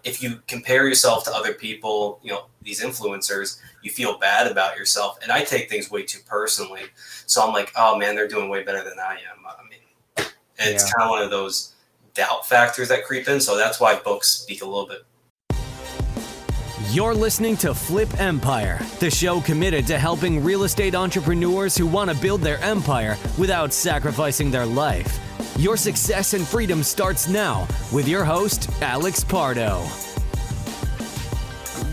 if you compare yourself to other people, these influencers, you feel bad about yourself. And I take things way too personally. So I'm like, oh man, they're doing way better than I am. I mean, and it's kind of one of those doubt factors that creep in. So that's why books speak a little bit. You're listening to Flip Empire, the show committed to helping real estate entrepreneurs who want to build their empire without sacrificing their life. Your success and freedom starts now with your host, Alex Pardo.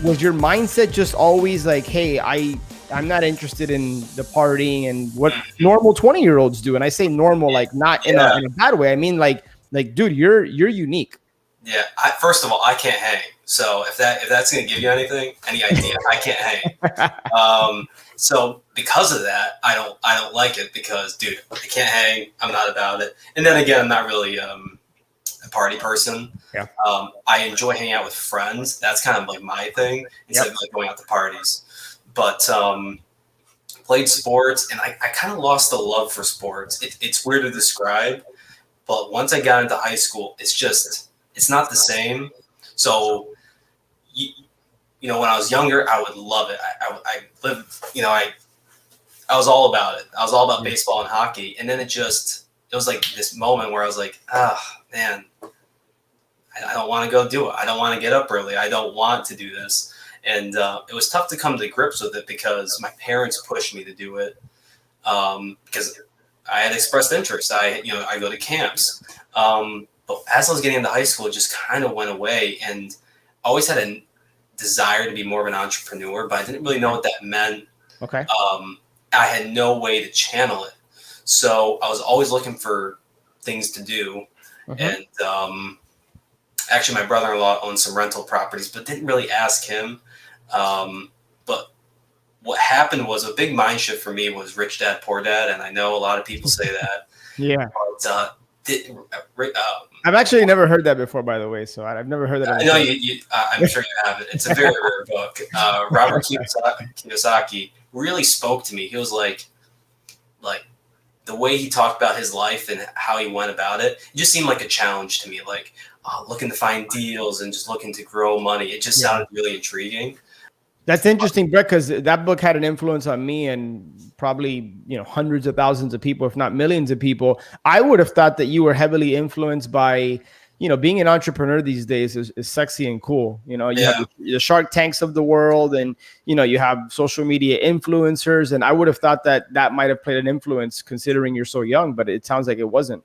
Was your mindset just always like, hey, I'm not interested in the partying and what normal 20-year-olds do? And I say normal, like not in a bad way. I mean, like, dude, you're unique. Yeah. First of all, I can't hang. So if that's going to give you any idea, I can't hang. So because of that, I don't like it because, dude, I can't hang. I'm not about it. And then again, I'm not really a party person. Yeah. I enjoy hanging out with friends. That's kind of like my thing instead of like going out to parties. But played sports, and I kind of lost the love for sports. It's weird to describe, but once I got into high school, it's not the same. So, when I was younger, I would love it. I lived, I was all about it. I was all about baseball and hockey. And then it was like this moment where I was like, man, I don't want to go do it. I don't want to get up early. I don't want to do this. And it was tough to come to grips with it because my parents pushed me to do it because I had expressed interest. I go to camps. But as I was getting into high school, it just kind of went away. And I always had a desire to be more of an entrepreneur, but I didn't really know what that meant. Okay. I had no way to channel it. So I was always looking for things to do. And actually, my brother-in-law owned some rental properties, but didn't really ask him. But what happened was a big mind shift for me was Rich Dad, Poor Dad. And I know a lot of people say that. Yeah. But, I've actually never heard that before, by the way. So I've never heard that. I know I'm sure you haven't. It's a very rare book. Robert Kiyosaki really spoke to me. He was like the way he talked about his life and how he went about it. It just seemed like a challenge to me. Like looking to find deals and just looking to grow money. It just sounded really intriguing. That's interesting, Brett, because that book had an influence on me and probably, hundreds of thousands of people, if not millions of people. I would have thought that you were heavily influenced by, being an entrepreneur these days is sexy and cool. You have the Shark Tanks of the world and, you have social media influencers. And I would have thought that might have played an influence considering you're so young, but it sounds like it wasn't.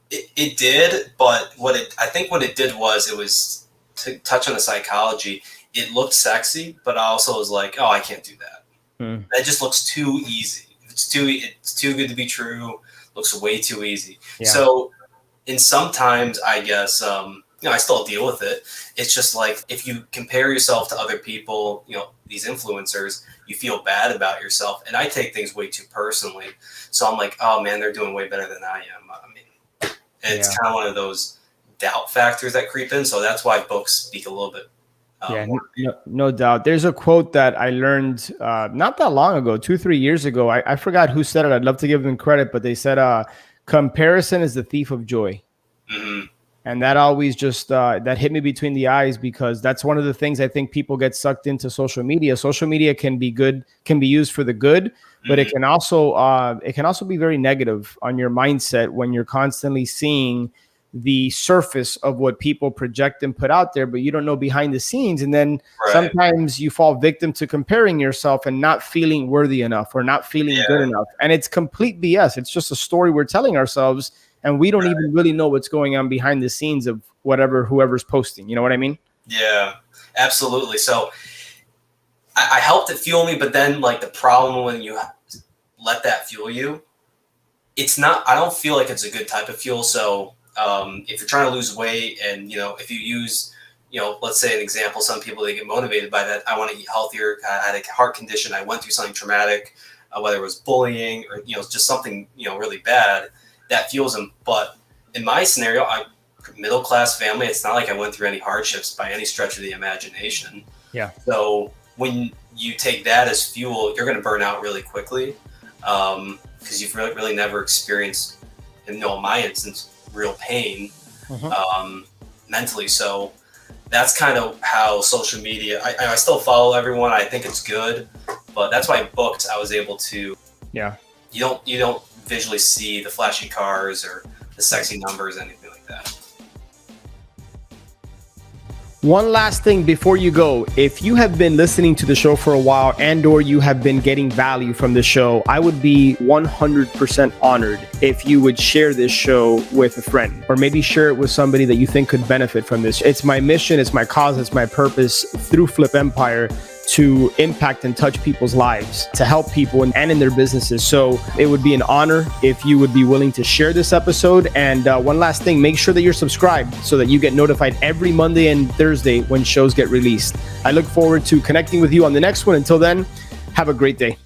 It did. But I think what it did was it was to touch on the psychology. It looked sexy, but I also was like, oh, I can't do that. That just looks too easy. It's too good to be true. Looks way too easy. Yeah. So in sometimes, I guess, I still deal with it. It's just like if you compare yourself to other people, these influencers, you feel bad about yourself. And I take things way too personally. So I'm like, oh man, they're doing way better than I am. I mean, and it's kind of one of those doubt factors that creep in. So that's why books speak a little bit. No doubt. There's a quote that I learned not that long ago, 2-3 years ago. I forgot who said it. I'd love to give them credit, but they said comparison is the thief of joy. Mm-hmm. And that always just that hit me between the eyes because that's one of the things I think people get sucked into social media. Social media can be good, can be used for the good, but it can also be very negative on your mindset when you're constantly seeing the surface of what people project and put out there, but you don't know behind the scenes. And then sometimes you fall victim to comparing yourself and not feeling worthy enough or not feeling good enough. And it's complete BS. It's just a story we're telling ourselves. And we don't even really know what's going on behind the scenes of whoever's posting. You know what I mean? Yeah, absolutely. So I helped it fuel me, but then like the problem when you let that fuel you, I don't feel like it's a good type of fuel. So if you're trying to lose weight and, if you use, let's say an example, some people, they get motivated by that. I want to eat healthier. I had a heart condition. I went through something traumatic, whether it was bullying or, just something, really bad that fuels them. But in my scenario, middle-class family, it's not like I went through any hardships by any stretch of the imagination. Yeah. So when you take that as fuel, you're going to burn out really quickly because you've really never experienced, in my instance, real pain mentally. So that's kind of how social media. I still follow everyone. I think it's good, but that's why books I was able to. Yeah. You don't visually see the flashy cars or the sexy numbers, anything like that. One last thing before you go, if you have been listening to the show for a while and or you have been getting value from the show, I would be 100% honored if you would share this show with a friend, or maybe share it with somebody that you think could benefit from this. It's my mission, it's my cause, it's my purpose through Flip Empire to impact and touch people's lives, to help people and in their businesses. So it would be an honor if you would be willing to share this episode. And one last thing, make sure that you're subscribed so that you get notified every Monday and Thursday when shows get released. I look forward to connecting with you on the next one. Until then, have a great day.